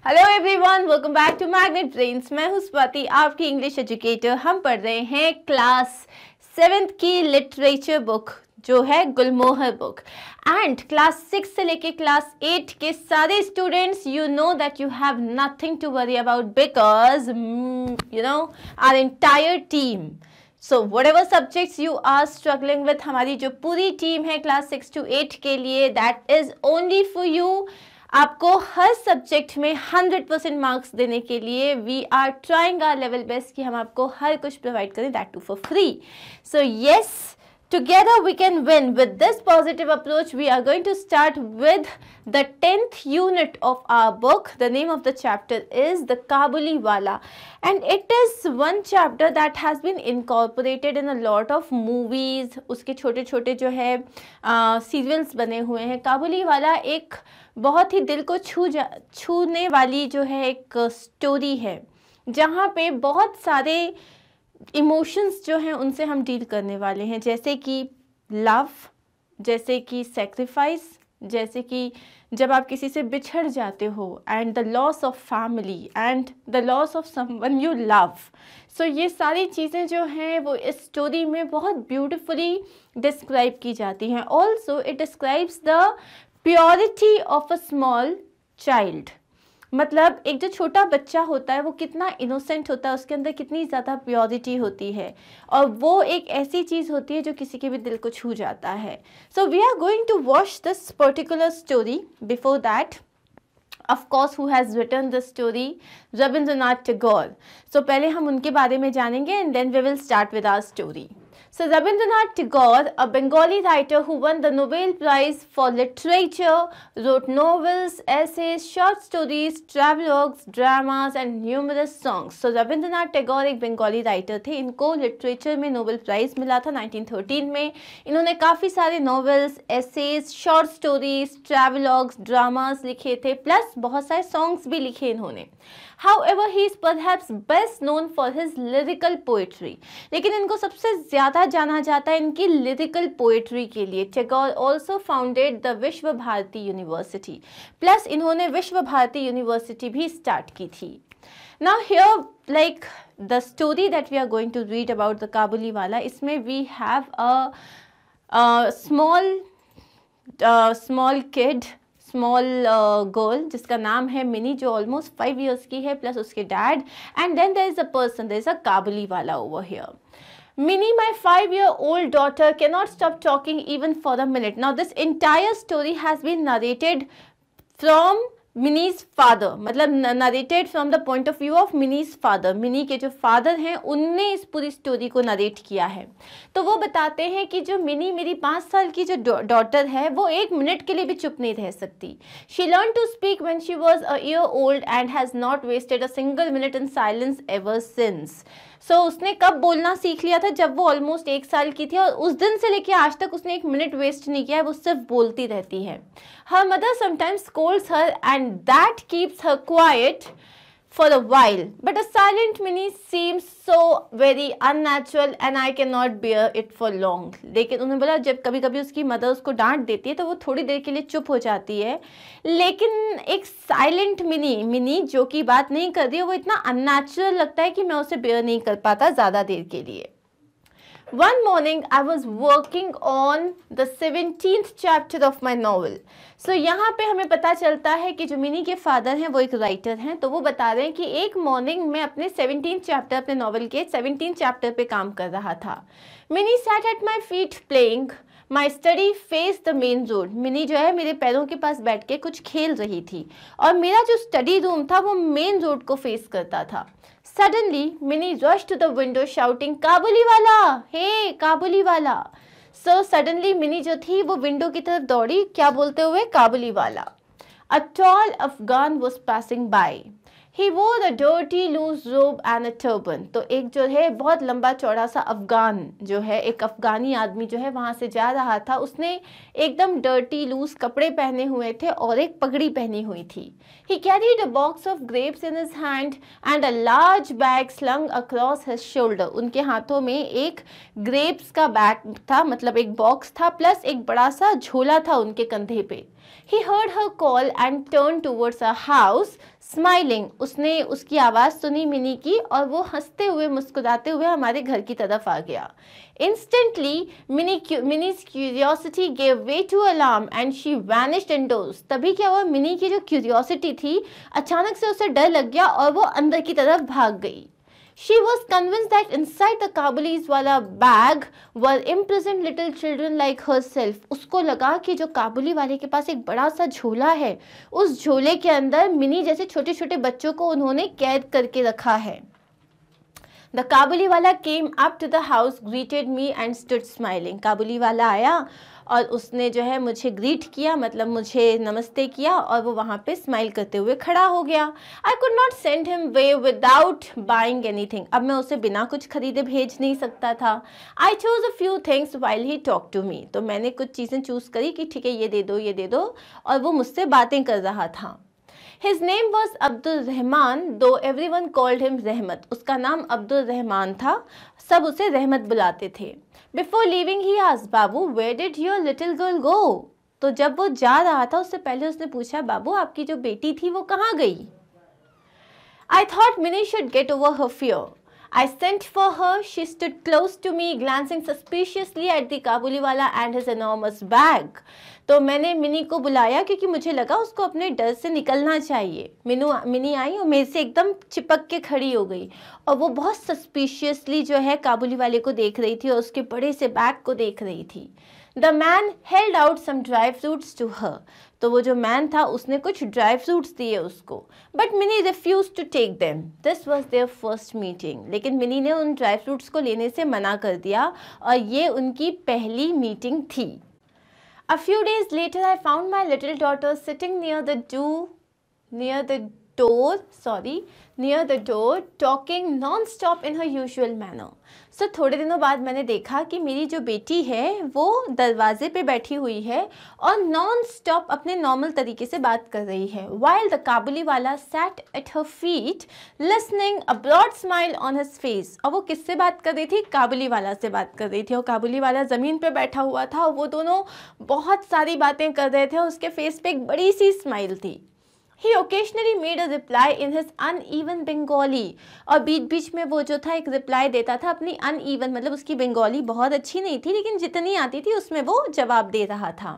Hello everyone, welcome back to Magnet Brains. मैं हूं स्वाति, आपकी इंग्लिश एजुकेटर। हम पढ़ रहे हैं क्लास 7th की लिटरेचर बुक जो है गुलमोहर बुक। एंड क्लास 6 से लेके क्लास 8 के सारे students, you know that you have nothing to worry about because you know our entire team, so whatever subjects you are struggling with, हमारी जो पूरी टीम है क्लास 6 to 8 के लिए, that is only for you। आपको हर subject में 100% marks देने के लिए we are trying our level best कि हम आपको हर कुछ प्रोवाइड करें, that too for free. So yes, together we can win. With this positive approach, we are going to start with the 10th unit of our book. The name of the chapter is The Kabuliwala, and it is one chapter that has been incorporated in a lot of movies. उसके छोटे छोटे जो है serials बने हुए हैं। काबुलीवाला एक बहुत ही दिल को छूने वाली जो है एक स्टोरी है, जहाँ पे बहुत सारे इमोशंस जो हैं उनसे हम डील करने वाले हैं, जैसे कि लव, जैसे कि सेक्रीफाइस, जैसे कि जब आप किसी से बिछड़ जाते हो, and the loss of family and the loss of someone you love. So ये सारी चीज़ें जो हैं वो इस स्टोरी में बहुत ब्यूटिफुली डिस्क्राइब की जाती हैं। Also it describes the purity of a small child. मतलब एक जो छोटा बच्चा होता है वो कितना इनोसेंट होता है, उसके अंदर कितनी ज़्यादा प्योरिटी होती है, और वो एक ऐसी चीज़ होती है जो किसी के भी दिल को छू जाता है। So we are going to watch this particular story. Before that, of course, who has written the story? Rabindranath Tagore. So पहले हम उनके बारे में जानेंगे and then we will start with our story. So Rabindranath Tagore, a Bengali writer who won the Nobel Prize for Literature, wrote novels, essays, short stories, travelogues, dramas and numerous songs. So Rabindranath Tagore एक Bengali writer थे। इनको literature में Nobel prize मिला था 1913 में। इन्होंने काफ़ी सारे novels, essays, short stories, travelogues, dramas लिखे थे, प्लस बहुत सारे सॉन्ग्स भी लिखे इन्होंने। However, he is perhaps best known for his lyrical poetry. लेकिन इनको सबसे ज़्यादा जाना जाता है इनकी लिरिकल पोएट्री के लिए। टैगोर also founded the विश्व भारती यूनिवर्सिटी, प्लस इन्होंने विश्व भारती यूनिवर्सिटी भी स्टार्ट की थी। Now here, like the story that we are going to read about the Kabuliwala, इसमें we have a small kid, small girl जिसका नाम है मिनी, जो ऑलमोस्ट 5 years की है, प्लस उसके dad, and then there is a person, there is a Kabuliwala over here. Minnie, my 5-year-old daughter, cannot stop talking even for a minute. Now this entire story has been narrated from Mini's father, मतलब narrated from the point of view of Mini's father. Mini के जो father हैं उनने इस पूरी story को narrate किया है। तो वो बताते हैं कि जो मिनी, मेरी 5 साल की जो डॉटर है, वो 1 मिनट के लिए भी चुप नहीं रह सकती। She learn to speak when she was a year old and has not wasted a single minute in silence ever since. So उसने कब बोलना सीख लिया था? जब वो ऑलमोस्ट 1 साल की थी, और उस दिन से लेके आज तक उसने 1 मिनट वेस्ट नहीं किया है, वो सिर्फ बोलती रहती है। Her mother sometimes Scholz her and that keeps her quite for a while, but a silent Minnie seems so very unnatural and I cannot bear it for long. लेकिन उन्होंने बोला जब कभी कभी उसकी मदर उसको डांट देती है तो वो थोड़ी देर के लिए चुप हो जाती है, लेकिन एक साइलेंट मिनी जो कि बात नहीं कर रही है, वो इतना अननेचुरल लगता है कि मैं उसे बेयर नहीं कर पाता ज़्यादा देर के लिए। One morning I was working on the 17th chapter of my novel. So यहाँ पे हमें पता चलता है कि जो मिनी के फादर हैं वो एक राइटर हैं, तो वो बता रहे हैं कि एक मॉर्निंग में अपने 17th चैप्टर, अपने नॉवल के 17th चैप्टर पे काम कर रहा था। Mini sat at my feet playing. My study faced the main road. Mini जो है मेरे पैरों के पास बैठ के कुछ खेल रही थी, और मेरा जो स्टडी रूम था वो मेन रोड को फेस करता था। Suddenly, Minnie rushed to the window shouting, "Kabuliwala! Hey, Kabuliwala!" So suddenly, Minnie जो थी वो विंडो की तरफ दौड़ी, क्या बोलते हुए? Kabuliwala. A tall Afghan was passing by. He wore a dirty loose robe and a turban. तो एक जो है बहुत लंबा चौड़ा सा अफगान जो है, एक अफगानी आदमी जो है वहाँ से जा रहा था, उसने एकदम डर्टी लूज कपड़े पहने हुए थे और एक पगड़ी पहनी हुई थी। He carried a box of grapes in his hand and a large bag slung across his shoulder. उनके हाथों में एक ग्रेप्स का बैग था, मतलब एक बॉक्स था, प्लस एक बड़ा सा झोला था उनके कंधे पे। He heard her call and turned towards her house, smiling. उसने उसकी आवाज़ सुनी मिनी की और वो हंसते हुए मुस्कुराते हुए हमारे घर की तरफ आ गया. Instantly, Minnie's curiosity gave way to alarm and she vanished indoors. तभी क्या हुआ, मिनी की जो क्यूरियोसिटी थी अचानक से उसे डर लग गया और वो अंदर की तरफ भाग गई. She was convinced that inside the Kabuliwala bag were imprisoned little children like herself. उसको लगा कि जो काबुली वाले के पास एक बड़ा सा झोला है, उस झोले के अंदर मिनी जैसे छोटे छोटे बच्चों को उन्होंने कैद करके रखा है. The Kabuliwala came up to the house, greeted me and stood smiling. Kabuliwala आया और उसने जो है मुझे ग्रीट किया, मतलब मुझे नमस्ते किया और वो वहाँ पे स्माइल करते हुए खड़ा हो गया. I could not send him away without buying anything. अब मैं उसे बिना कुछ खरीदे भेज नहीं सकता था. I chose a few things while he talked to me. तो मैंने कुछ चीज़ें चूज़ करी कि ठीक है ये दे दो और वो मुझसे बातें कर रहा था. His name was Abdul Rahman, though everyone called him रहमत. उसका नाम अब्दुल रहमान था, सब उसे रहमत बुलाते थे. Before leaving he asked, Babu, where did your little girl go? तो जब वो जा रहा था उससे पहले उसने पूछा, बाबू आपकी जो बेटी थी वो कहाँ गई? I thought Minnie should get over her fear. I sent for her. She stood close to me, glancing suspiciously at the Kabuliwala and his enormous bag. तो मैंने मिनी को बुलाया क्योंकि मुझे लगा उसको अपने डर से निकलना चाहिए. मिनी आई और मेरे से एकदम चिपक के खड़ी हो गई और वो बहुत सस्पिशियसली जो है काबुली वाले को देख रही थी और उसके बड़े से बैग को देख रही थी. The man held out some dry fruits to her. तो वो जो मैन था उसने कुछ ड्राई फ्रूट्स दिए उसको. But mini refused to take them. This was their first meeting. लेकिन मिनी ने उन ड्राई फ्रूट्स को लेने से मना कर दिया और ये उनकी पहली मीटिंग थी. A few days later, I found my little daughter sitting near the door, talking non-stop in her usual manner. So थोड़े दिनों बाद मैंने देखा कि मेरी जो बेटी है वो दरवाजे पे बैठी हुई है और non-stop अपने नॉर्मल तरीके से बात कर रही है. While the Kabuliwala sat at her feet, listening, a broad smile on his face. और वो किससे बात कर रही थी? काबुलीवाला से बात कर रही थी और काबुलीवाला ज़मीन पे बैठा हुआ था और वो दोनों बहुत सारी बातें कर रहे थे और उसके फेस पे एक बड़ी सी स्माइल थी. He occasionally made a reply in his uneven Bengali. और बीच में वो जो था एक रिप्लाई देता था अपनी uneven, मतलब उसकी बंगाली बहुत अच्छी नहीं थी लेकिन जितनी आती थी उसमें वो जवाब दे रहा था.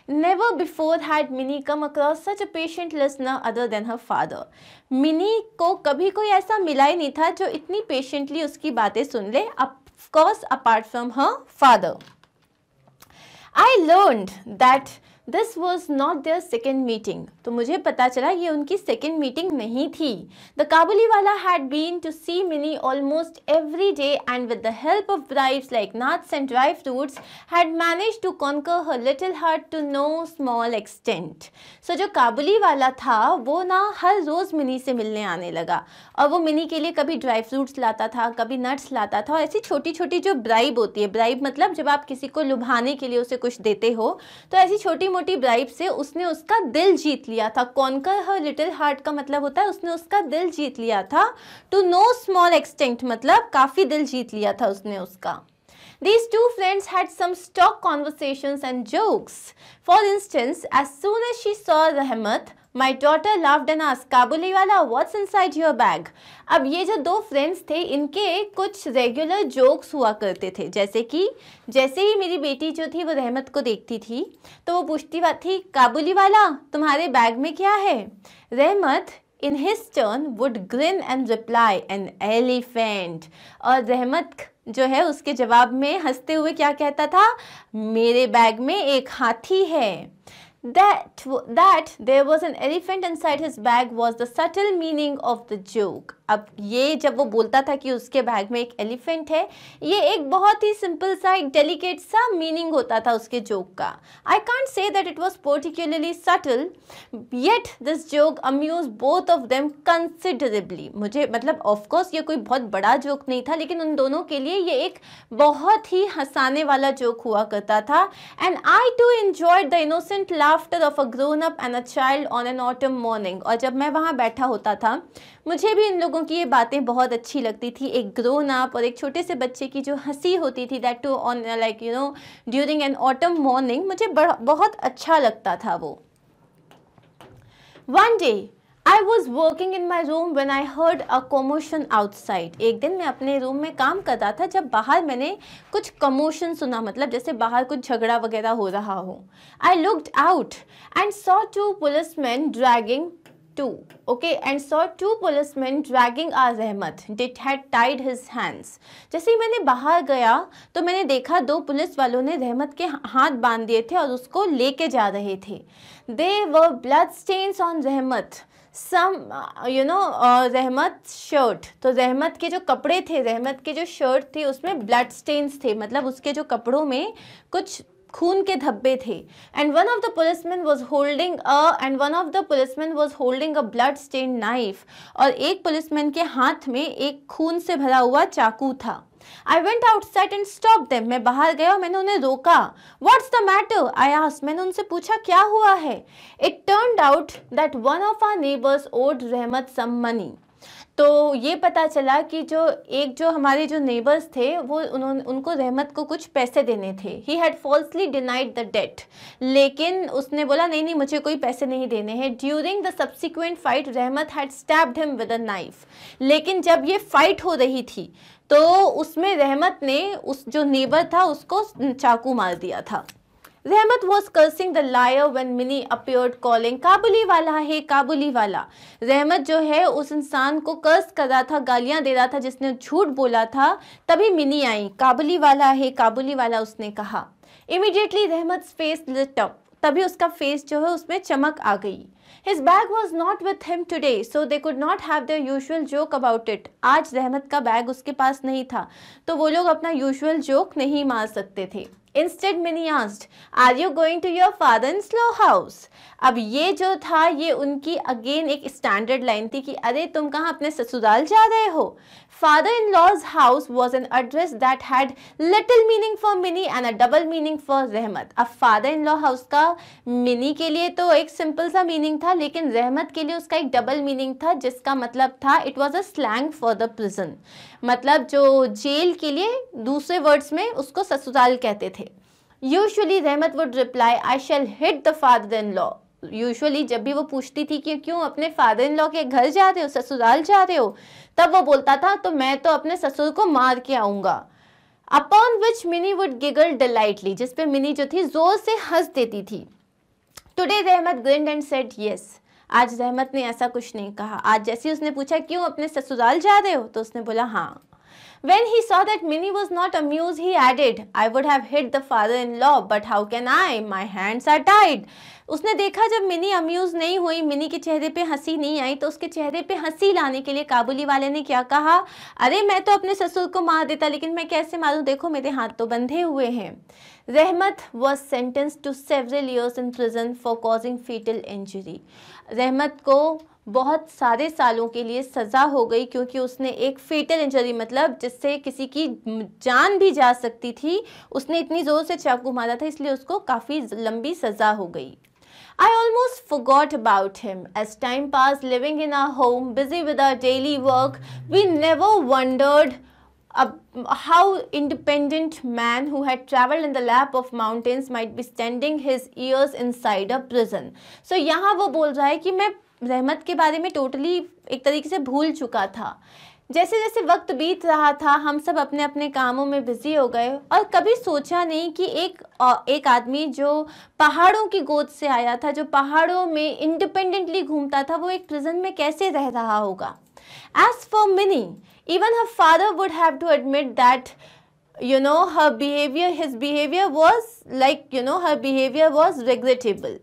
Never before had Minnie come across such a patient listener other than her father. Mini को कभी कोई ऐसा मिला ही नहीं था जो इतनी पेशेंटली उसकी बातें सुन ले, of course apart from her father. I learned that this was not their second meeting. तो मुझे पता चला ये उनकी second meeting नहीं थी. The Kabuliwala had been to see Minnie almost every day and with the help of bribes like nuts and dry fruits had managed to conquer her little heart to no small extent. So जो काबुलीवाला था वो ना हर रोज़ mini से मिलने आने लगा और वो मिनी के लिए कभी ड्राई फ्रूट्स लाता था, कभी नट्स लाता था और ऐसी छोटी छोटी जो ब्राइब होती है, ब्राइब मतलब जब आप किसी को लुभाने के लिए उसे कुछ देते हो, तो ऐसी छोटी मोटी ब्राइब से उसने उसका दिल जीत लिया था. कॉन्कर हर लिटिल हार्ट का मतलब होता है उसने उसका दिल जीत लिया था. टू नो स्मॉल एक्सटेंट मतलब काफ़ी दिल जीत लिया था उसने उसका. These two friends had some stock conversations and jokes. For instance, as soon as she saw Rahmat, my daughter laughed and asked, Kabuliwala, what's inside your bag? अब ये जो दो फ्रेंड्स थे इनके कुछ रेगुलर जोक्स हुआ करते थे, जैसे कि जैसे ही मेरी बेटी जो थी वो रहमत को देखती थी तो वो पूछती थी, काबुलीवाला तुम्हारे बैग में क्या है? रहमत in his turn would grin and reply, an elephant. और रहमत जो है उसके जवाब में हंसते हुए क्या कहता था? मेरे बैग में एक हाथी है. That there was an elephant inside his bag was the subtle meaning of the joke. अब ये जब वो बोलता था कि उसके बैग में एक एलिफेंट है, ये एक बहुत ही सिंपल सा एक डेलिकेट सा मीनिंग होता था उसके जोक का. I can't say that it was particularly subtle, yet this joke amused both of them considerably. मुझे मतलब of course ये कोई बहुत बड़ा जोक नहीं था लेकिन उन दोनों के लिए ये एक बहुत ही हंसाने वाला जोक हुआ करता था. And I too enjoyed the innocent laughter of a grown up and a child on an autumn morning. और जब मैं वहाँ बैठा होता था मुझे भी इन लोगों लोगों की ये बातें बहुत अच्छी लगती थी, एक ग्रोन अप और एक छोटे से बच्चे की जो हंसी होती थी, that too on like you know during an autumn morning, मुझे बहुत अच्छा लगता था वो। One day I was working in my room when I heard a commotion outside. एक दिन मैं अपने रूम में काम कर रहा था जब बाहर मैंने कुछ commotion सुना, मतलब जैसे बाहर कुछ झगड़ा वगैरह हो रहा हो। I looked out and saw two policemen dragging our रहमत. It had tied his hands. जैसे ही मैंने बाहर गया तो मैंने देखा दो पुलिस वालों ने रहमत के हाथ बांध दिए थे और उसको लेके जा रहे थे। There were blood stains on रहमत. रहमत शर्ट, तो रहमत के जो कपड़े थे, रहमत के जो शर्ट थी उसमें ब्लड स्टेन्स थे, मतलब उसके जो कपड़ों में कुछ खून के धब्बे थे। And one of the policeman was holding a blood stain knife, और एक पुलिसमैन के हाथ में एक खून से भरा हुआ चाकू था। I went outside and stopped them. मैं बाहर गया और मैंने उन्हें रोका। What's the matter? I asked. मैंने उनसे पूछा क्या हुआ है। It turned out that one of our neighbors owed रहमत some money. तो ये पता चला कि जो हमारे जो नेबर्स थे वो उनको रहमत को कुछ पैसे देने थे। He had falsely denied the debt. लेकिन उसने बोला नहीं मुझे कोई पैसे नहीं देने हैं। During the subsequent fight, रहमत had stabbed him with a knife. लेकिन जब ये फाइट हो रही थी तो उसमें रहमत ने उस जो नेबर था उसको चाकू मार दिया था। रहमत was cursing the liar when Minnie appeared calling काबुली वाला है काबुली वाला। रहमत जो है उस इंसान को कर्स कर रहा था, गालियां दे रहा था जिसने झूठ बोला था। तभी मिनी आई, काबुली वाला है काबुली वाला उसने कहा। Immediately रहमत's face lit up. तभी उसका फेस जो है उसमें चमक आ गई। His bag was not with him today, so they could not have their usual joke about it. आज रहमत का बैग उसके पास नहीं था, तो वो लोग अपना यूजुअल जोक नहीं मार सकते थे। Instead, Minnie asked, "Are you going to your father-in-law house?" अब ये जो था ये उनकी अगेन एक स्टैंडर्ड लाइन थी कि अरे तुम कहाँ अपने ससुराल जा रहे हो। Father-in-law's house was an address that had little meaning for Minnie and a double meaning for रहमत। अब father-in-law house का मिनी के लिए तो एक सिंपल सा मीनिंग था, लेकिन रहमत के लिए उसका एक डबल मीनिंग था, जिसका मतलब था it was a slang for the prison, मतलब जो जेल के लिए दूसरे वर्ड्स में उसको ससुराल कहते थे। Usually Rahmat would reply, I shall hit the father in law. Usually जब भी वो पूछती थी कि क्यों अपने फादर इन लॉ के घर जा रहे हो, ससुराल जा रहे हो, तब वो बोलता था तो मैं तो अपने ससुर को मार के आऊंगा। Upon which Mini would giggle delightly, जिस पे मिनी जो थी जोर से हंस देती थी। टुडे रहमत ग्रिन्ड एंड सेड यस। आज रहमत ने ऐसा कुछ नहीं कहा। आज जैसे उसने पूछा क्यों अपने ससुराल जा रहे हो, तो उसने बोला हाँ। When he saw that Minnie was not amused, he added, I would have hit the father-in-law, but how can I? My hands are tied. उसने देखा जब मिनी अम्यूज नहीं हुई, मिनी के चेहरे पे हंसी नहीं आई, तो उसके चेहरे पे हंसी लाने के लिए काबुली वाले ने क्या कहा, अरे मैं तो अपने ससुर को मार देता, लेकिन मैं कैसे मारूं, देखो मेरे हाथ तो बंधे हुए हैं। रहमत was sentenced to several years in prison for causing fatal injury. रहमत को बहुत सारे सालों के लिए सज़ा हो गई क्योंकि उसने एक फेटल इंजरी, मतलब जिससे किसी की जान भी जा सकती थी, उसने इतनी ज़ोर से चाकू मारा था, इसलिए उसको काफ़ी लंबी सज़ा हो गई। I almost forgot about him. As time passed, living in our home, busy with our daily work, we never wondered how independent man who had traveled in the lap of mountains might be spending his years inside a prison. So यहाँ वो बोल रहा है कि मैं रहमत के बारे में टोटली एक तरीके से भूल चुका था। जैसे जैसे वक्त बीत रहा था, हम सब अपने अपने कामों में बिजी हो गए और कभी सोचा नहीं कि एक आदमी जो पहाड़ों की गोद से आया था, जो पहाड़ों में इंडिपेंडेंटली घूमता था, वो एक प्रिजन में कैसे रह रहा होगा। As for Minnie, even her father would have to admit that his behavior was regrettable.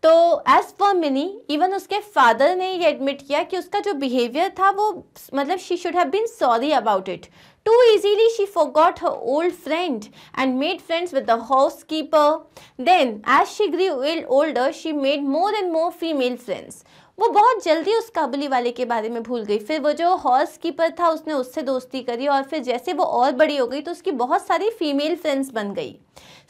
तो एज फॉर मिनी, इवन उसके फादर ने ये एडमिट किया कि उसका जो बिहेवियर था वो मतलब she should have been sorry about it. Too easily she forgot her old friend and made friends with the housekeeper. Then, as she grew older, she made more and more female friends. वो बहुत जल्दी उस काबुली वाले के बारे में भूल गई। फिर वो जो हाउस कीपर था उसने उससे दोस्ती करी और फिर जैसे वो और बड़ी हो गई तो उसकी बहुत सारी फीमेल फ्रेंड्स बन गई।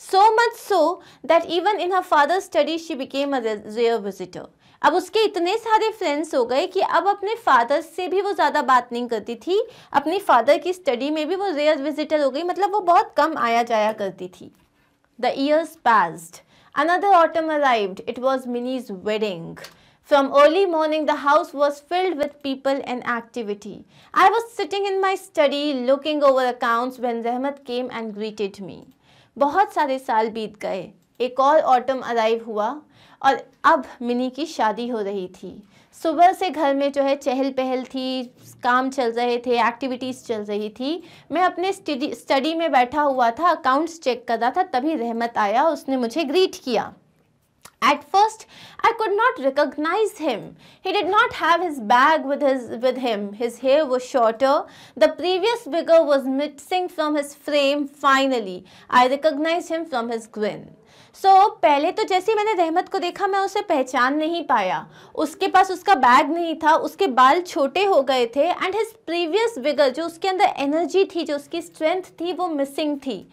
So much so that even in her father's study she became a rare visitor. अब उसके इतने सारे फ्रेंड्स हो गए कि अब अपने फादर से भी वो ज़्यादा बात नहीं करती थी, अपनी फादर की स्टडी में भी वो रेयर विजिटर हो गई, मतलब वो बहुत कम आया जाया करती थी। The years passed. Another autumn arrived. It was Minnie's wedding. From early morning, the house was filled with people and activity. I was sitting in my study looking over accounts when Rahmat came and greeted me. बहुत सारे साल बीत गए, एक और autumn arrive हुआ और अब मिनी की शादी हो रही थी। सुबह से घर में जो है चहल पहल थी, काम चल रहे थे, एक्टिविटीज़ चल रही थी। मैं अपने स्टडी में बैठा हुआ था, अकाउंट्स चेक कर रहा था, तभी रहमत आया, उसने मुझे ग्रीट किया। At first, I could not recognize him. He did not have his bag with him. His hair was shorter. The previous vigor was missing from his frame. Finally, I recognized him from his grin. पहले तो जैसे मैंने रहमत को देखा मैं उसे पहचान नहीं पाया। उसके पास उसका बैग नहीं था, उसके बाल छोटे हो गए थे एंड हिज प्रीवियस विगर, जो उसके अंदर एनर्जी थी, जो उसकी स्ट्रेंथ थी, वो मिसिंग थी।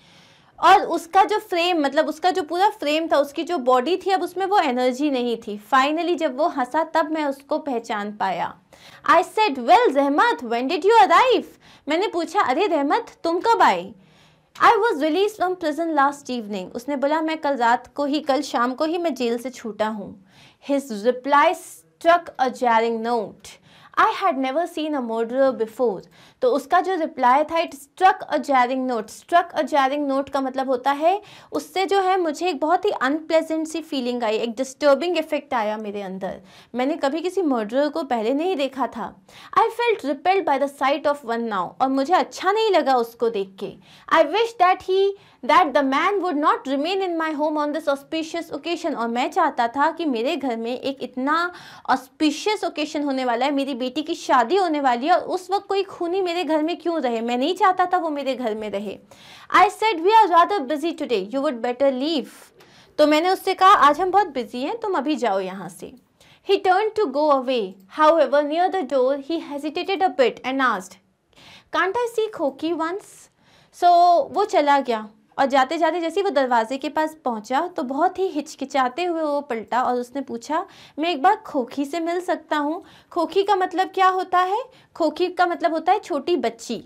और उसका जो फ्रेम, मतलब उसका जो पूरा फ्रेम था, उसकी जो बॉडी थी, अब उसमें वो एनर्जी नहीं थी। फाइनली जब वो हंसा तब मैं उसको पहचान पाया। आई सेड, वेल रहमत, व्हेन डिड यू अराइव? मैंने पूछा, अरे रहमत तुम कब आई? I was released from prison last evening. उसने बोला मैं कल शाम को ही मैं जेल से छूटा हूँ। His reply struck a jarring note. I had never seen a murderer before. तो उसका जो रिप्लाई था, it struck a jarring note. Struck a jarring note का मतलब होता है उससे जो है मुझे एक बहुत ही अनप्लेजेंट सी फीलिंग आई, एक डिस्टर्बिंग इफेक्ट आया मेरे अंदर। मैंने कभी किसी मर्डरर को पहले नहीं देखा था। I felt repelled by the sight of one now. और मुझे अच्छा नहीं लगा उसको देख के। I wish that the man would not remain in my home on this auspicious occasion. और मैं चाहता था कि मेरे घर में एक इतना auspicious occasion होने वाला है, मेरी बेटी की शादी होने वाली है, और उस वक्त कोई खूनी मेरे घर में क्यों रहे? मैं नहीं चाहता था वो मेरे घर में रहे। I said, we are rather busy today. You would better leave. तो मैंने उससे कहा, आज हम बहुत बिजी हैं, तुम अभी जाओ यहाँ से। He turned to go away. However, near the door, he hesitated a bit and asked, can't I see खोकी once? So वो चला गया और जाते जाते जैसे वो दरवाजे के पास पहुंचा तो बहुत ही हिचकिचाते हुए वो पलटा और उसने पूछा, मैं एक बार खोखी से मिल सकता हूँ? खोखी का मतलब क्या होता है? खोखी का मतलब होता है छोटी बच्ची।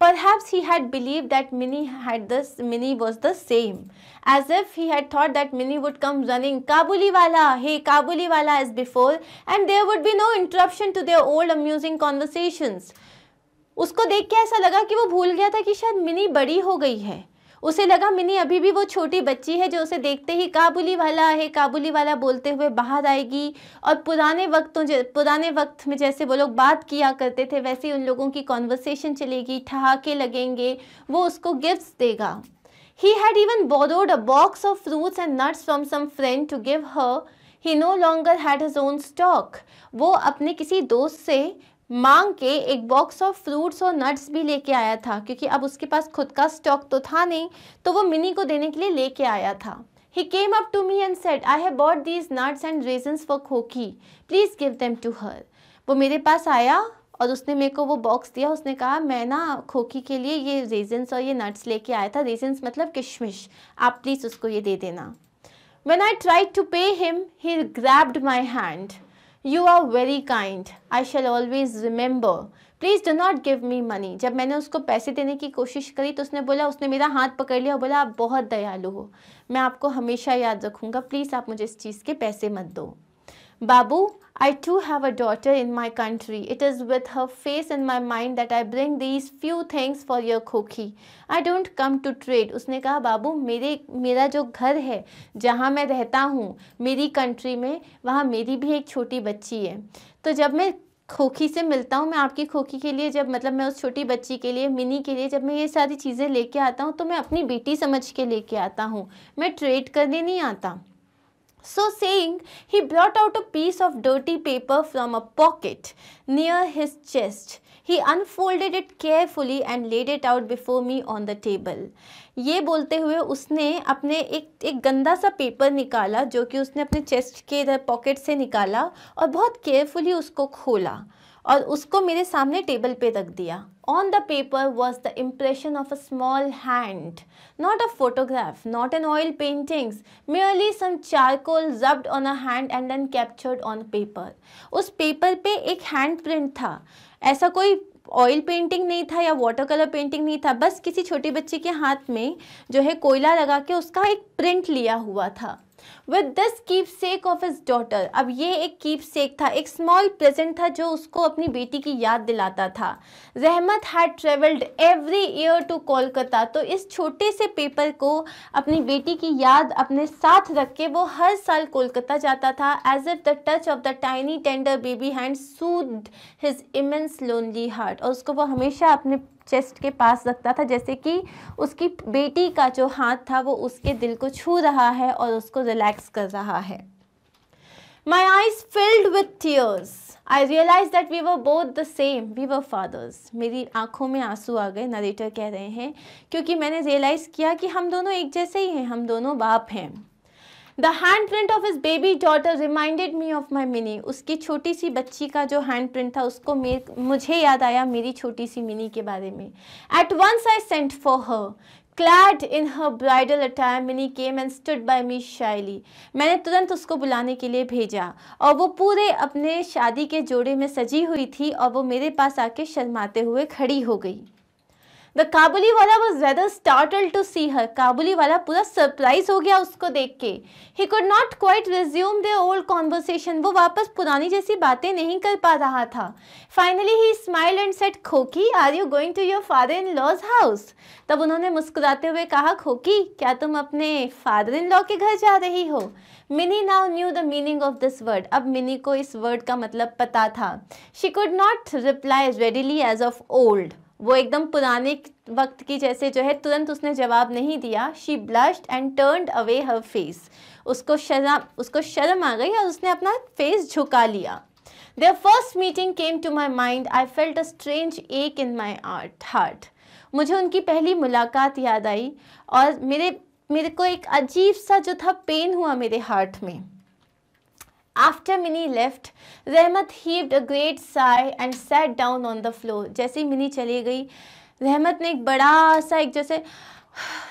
Perhaps he had believed that Minnie was the same, as if he had thought that Minnie would come running, Kabuli wala, hey Kabuli wala, as before, and there would be no interruption to their old amusing conversations. उसको देख के ऐसा लगा कि वो भूल गया था कि शायद मिनी बड़ी हो गई है। उसे लगा मिनी अभी भी वो छोटी बच्ची है जो उसे देखते ही काबुली वाला है, काबुली वाला बोलते हुए बाहर आएगी और पुराने वक्त में जैसे वो लोग बात किया करते थे वैसे ही उन लोगों की कॉन्वर्सेशन चलेगी, ठहाके लगेंगे, वो उसको गिफ्ट्स देगा। He had even borrowed a box of fruits and nuts from some friend to give her. He no longer had his own stock. वो अपने किसी दोस्त से मांग के एक बॉक्स ऑफ फ्रूट्स और नट्स भी लेके आया था, क्योंकि अब उसके पास खुद का स्टॉक तो था नहीं, तो वो मिनी को देने के लिए लेके आया था। He came up to me and said, I have bought these nuts and raisins for Khoki. Please give them to her. वो मेरे पास आया और उसने मेरे को वो बॉक्स दिया। उसने कहा, मैं ना खोकी के लिए ये रेजिन्स और ये नट्स लेके आया था। रेजिन्स मतलब किशमिश, आप प्लीज़ उसको ये दे देना। When I tried to pay him, he grabbed my hand. You are very kind. I shall always remember. Please do not give me money. जब मैंने उसको पैसे देने की कोशिश करी तो उसने मेरा हाथ पकड़ लिया और बोला, आप बहुत दयालु हो, मैं आपको हमेशा याद रखूँगा, प्लीज़ आप मुझे इस चीज़ के पैसे मत दो। बाबू, I too have a daughter in my country. It is with her face in my mind that I bring these few things for your Khoki. I don't come to trade. उसने कहा, बाबू मेरा जो घर है जहाँ मैं रहता हूँ मेरी कंट्री में, वहाँ मेरी भी एक छोटी बच्ची है। तो जब मैं खोखी से मिलता हूँ, मैं आपकी खोखी के लिए मैं उस छोटी बच्ची के लिए, मिनी के लिए जब मैं ये सारी चीज़ें लेके आता हूँ तो मैं अपनी बेटी समझ के लेके आता हूँ, मैं ट्रेड करने नहीं आता। So saying, he brought out a piece of dirty paper from a pocket near his chest. He unfolded it carefully and laid it out before me on the table. ये बोलते हुए उसने अपने एक गंदा सा पेपर निकाला जो कि उसने अपने चेस्ट के इधर पॉकेट से निकाला और बहुत केयरफुली उसको खोला और उसको मेरे सामने टेबल पे रख दिया। On the paper was the impression of a small hand, not a photograph, not an oil paintings, merely some charcoal rubbed on a hand and then captured on paper. उस पेपर पे एक hand print था, ऐसा कोई oil painting नहीं था या water colour painting नहीं था, बस किसी छोटी बच्ची के हाथ में जो है कोयला लगा के उसका एक प्रिंट लिया हुआ था। With this keepsake of his daughter, अब ये एक keepsake था, एक small present था जो उसको अपनी बेटी की याद दिलाता था। रहमत had travelled every year to Kolkata, तो इस छोटे से पेपर को अपनी बेटी की याद अपने साथ रख के वो हर साल कोलकाता जाता था। As if the touch of the tiny tender baby hand soothed his immense lonely heart, और उसको वो हमेशा अपने चेस्ट के पास रखता था, जैसे कि उसकी बेटी का जो हाथ था वो उसके दिल को छू रहा है और उसको रिलैक्स कर रहा है। My eyes filled with tears. I realized that we were both the same. We were fathers. मेरी आंखों में आंसू आ गए, नरेटर कह रहे हैं, क्योंकि मैंने रियलाइज़ किया कि हम दोनों एक जैसे ही हैं, हम दोनों बाप हैं। The handprint of his baby daughter reminded me of my Minnie. उसकी छोटी सी बच्ची का जो हैंडप्रिंट था उसको मुझे याद आया मेरी छोटी सी मिनी के बारे में। At once I sent for her. Clad in her bridal attire, Minnie came and stood by me shyly. मैंने तुरंत उसको बुलाने के लिए भेजा और वो पूरे अपने शादी के जोड़े में सजी हुई थी और वो मेरे पास आके शर्माते हुए खड़ी हो गई। The काबुली वाला was rather startled to see her. काबुली वाला पूरा सरप्राइज हो गया उसको देख के। He could not quite resume their old conversation. वो वापस पुरानी जैसी बातें नहीं कर पा रहा था। Finally he smiled and said, खोकी, are you going to your father-in-law's house? तब उन्होंने मुस्कुराते हुए कहा, खोकी, क्या तुम अपने फादर-इन-लॉ के घर जा रही हो? Minnie now knew the meaning of this word. अब मिनी को इस वर्ड का मतलब पता था। She could not reply as readily as of old. वो एकदम पुराने वक्त की जैसे जो है तुरंत उसने जवाब नहीं दिया। She blushed and turned away her face. उसको शर्म आ गई और उसने अपना फेस झुका लिया। Their first meeting came to my mind. I felt a strange ache in my heart. मुझे उनकी पहली मुलाकात याद आई और मेरे को एक अजीब सा जो था पेन हुआ मेरे हार्ट में। After Minnie left, रहमत heaved a great sigh and sat down on the floor. जैसे ही मिनी चली गई, रहमत ने एक बड़ा सा एक जैसे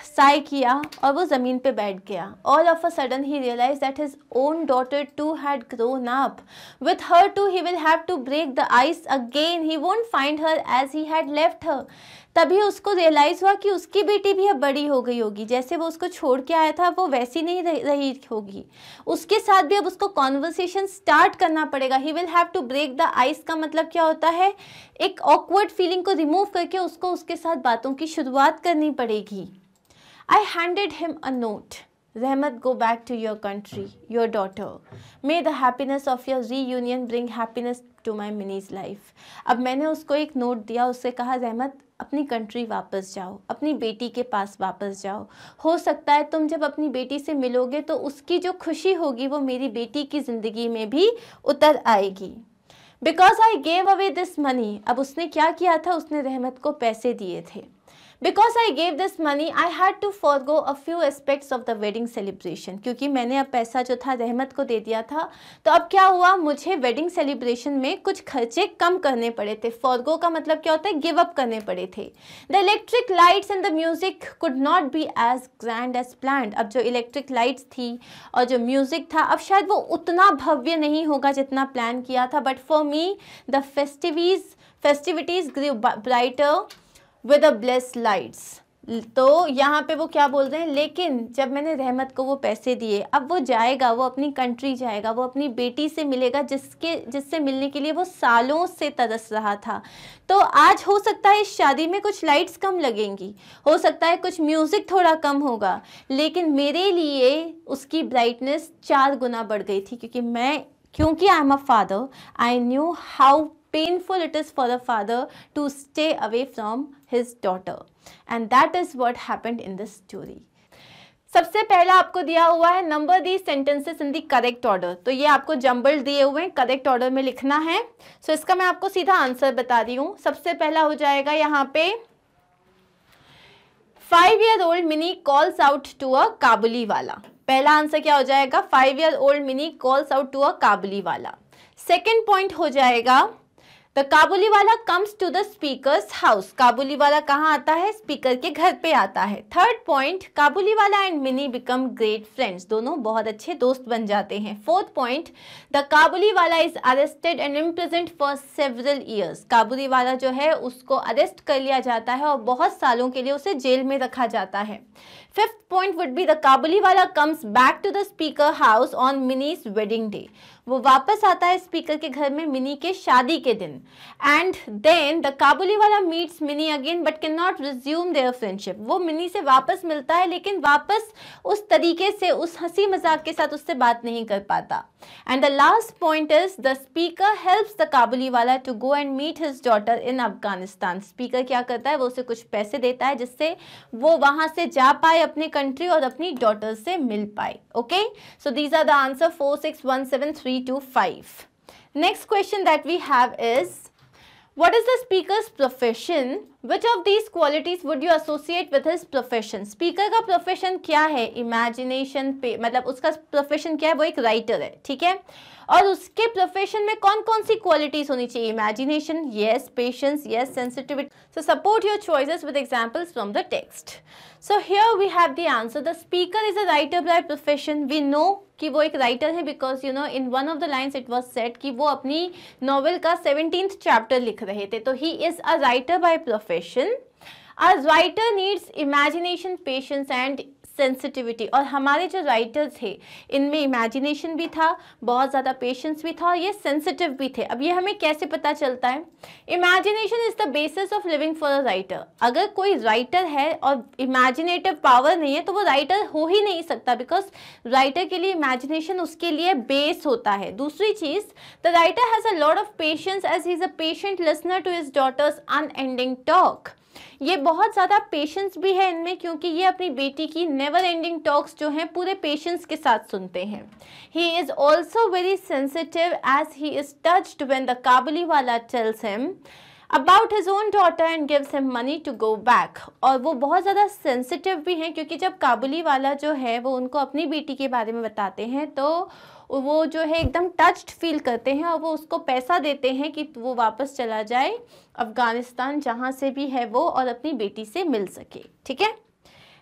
साय किया और वो ज़मीन पे बैठ गया। All of a sudden he realized that his own daughter too had grown up. With her too he will have to break the ice again. He won't find her as he had left her. तभी उसको realise हुआ कि उसकी बेटी भी अब बड़ी हो गई होगी, जैसे वो उसको छोड़ के आया था वो वैसी नहीं रही होगी। उसके साथ भी अब उसको कॉन्वर्सेशन स्टार्ट करना पड़ेगा। He will have to break the ice का मतलब क्या होता है, एक ऑकवर्ड फीलिंग को रिमूव करके उसको उसके साथ बातों की शुरुआत करनी पड़ेगी। I handed him a note. Rahmat, go back to your country, your daughter. May the happiness of your reunion bring happiness to my Minnie's life. अब मैंने उसको एक नोट दिया, उससे कहा, रहमत, अपनी कंट्री वापस जाओ, अपनी बेटी के पास वापस जाओ। हो सकता है तुम जब अपनी बेटी से मिलोगे तो उसकी जो खुशी होगी वो मेरी बेटी की ज़िंदगी में भी उतर आएगी। Because I gave away this money. अब उसने क्या किया था, उसने रहमत को पैसे दिए थे। Because I gave this money, I had to forego a few aspects of the wedding celebration. क्योंकि मैंने अब पैसा जो था रहमत को दे दिया था, तो अब क्या हुआ, मुझे वेडिंग सेलिब्रेशन में कुछ खर्चे कम करने पड़े थे। forego का मतलब क्या होता है, गिव अप करने पड़े थे। The electric lights and the music could not be as grand as planned. अब जो इलेक्ट्रिक लाइट्स थी और जो म्यूज़िक था, अब शायद वो उतना भव्य नहीं होगा जितना प्लान किया था। But for me, the festivities grew brighter with a blessed lights. तो यहाँ पे वो क्या बोल रहे हैं, लेकिन जब मैंने रहमत को वो पैसे दिए, अब वो जाएगा, वो अपनी कंट्री जाएगा, वो अपनी बेटी से मिलेगा जिससे मिलने के लिए वो सालों से तरस रहा था। तो आज हो सकता है इस शादी में कुछ लाइट्स कम लगेंगी, हो सकता है कुछ म्यूज़िक थोड़ा कम होगा, लेकिन मेरे लिए उसकी ब्राइटनेस 4 गुना बढ़ गई थी, क्योंकि I am a father, I knew how painful it is for a father to stay away from his daughter, and that is what happened in this story. सबसे पहला आपको दिया हुआ है number the sentences in the correct order. तो ये आपको jumbled दिए हुए हैं, करेक्ट ऑर्डर में लिखना है। सो इसका मैं आपको सीधा आंसर बता रही हूँ। सबसे पहला हो जाएगा यहाँ पे 5-year-old Minnie calls out to a काबुली वाला। पहला आंसर क्या हो जाएगा, 5-year-old Minnie calls out to a काबुली वाला। सेकेंड पॉइंट हो जाएगा the Kabuliwala comes to the speaker's house, Kabuliwala कहाँ आता है, स्पीकर के घर पे आता है। थर्ड पॉइंट, काबुली वाला and mini become great friends, दोनों बहुत अच्छे दोस्त बन जाते हैं। Fourth point, the Kabuliwala is arrested and imprisoned for several years, Kabuliwala जो है उसको अरेस्ट कर लिया जाता है और बहुत सालों के लिए उसे जेल में रखा जाता है। Fifth point would be the Kabuliwala comes back to the speaker house on Mini's wedding day, वो वापस आता है स्पीकर के घर में मिनी के शादी के दिन। एंड देन द काबुली वाला meets mini again but can not resume their friendship, वो मिनी से वापस मिलता है लेकिन वापस उस तरीके से, उस हंसी मजाक के साथ उससे बात नहीं कर पाता। And the last point is the speaker helps the Kabuliwala to go and meet his daughter in Afghanistan, speaker क्या करता है, वो उसे कुछ पैसे देता है जिससे वो वहां से जा पाए अपने कंट्री और अपनी डॉटर से मिल पाए। Okay, so these are the answer 4, 6, 1, 7, 3, 2, 5. Next question that we have is, what is the speaker's profession? Which of these qualities would you associate with his profession? Speaker का profession क्या है? Imagination पे, मतलब उसका profession क्या है, वो एक writer है, ठीक है, और उसके प्रोफेशन में कौन कौन सी क्वालिटीज होनी चाहिए? Imagination, yes, patience, yes, sensitivity. So support your choices with examples from the text. So here we have the answer, the speaker is a writer by profession. We know कि वो एक writer है because you know in one of the lines it was said कि वो अपनी novel का 17th chapter लिख रहे थे, तो ही is a writer by profession. A writer needs imagination, patience and sensitivity, और हमारे जो राइटर थे इनमें इमेजिनेशन भी था, बहुत ज़्यादा पेशेंस भी था और ये सेंसिटिव भी थे। अब ये हमें कैसे पता चलता है? Imagination is the basis of living for a writer. अगर कोई राइटर है और इमेजिनेटिव पावर नहीं है तो वो राइटर हो ही नहीं सकता, बिकॉज राइटर के लिए इमेजिनेशन उसके लिए बेस होता है। दूसरी चीज़, the writer has a lot of patience as he is a patient listener to his daughter's unending talk. ये बहुत ज़्यादा पेशेंस भी है इनमें क्योंकि ये अपनी बेटी की नेवर एंडिंग टॉक्स जो हैं पूरे पेशेंस के साथ सुनते हैं। He is also very sensitive as he is touched when the Kabuliwala tells him about his own daughter and gives him money to go back. और वो बहुत ज़्यादा सेंसिटिव भी हैं क्योंकि जब काबुली वाला जो है वो उनको अपनी बेटी के बारे में बताते हैं तो वो जो है एकदम टच्ड फील करते हैं और वो उसको पैसा देते हैं कि वो वापस चला जाए अफगानिस्तान जहाँ से भी है वो और अपनी बेटी से मिल सके। ठीक है,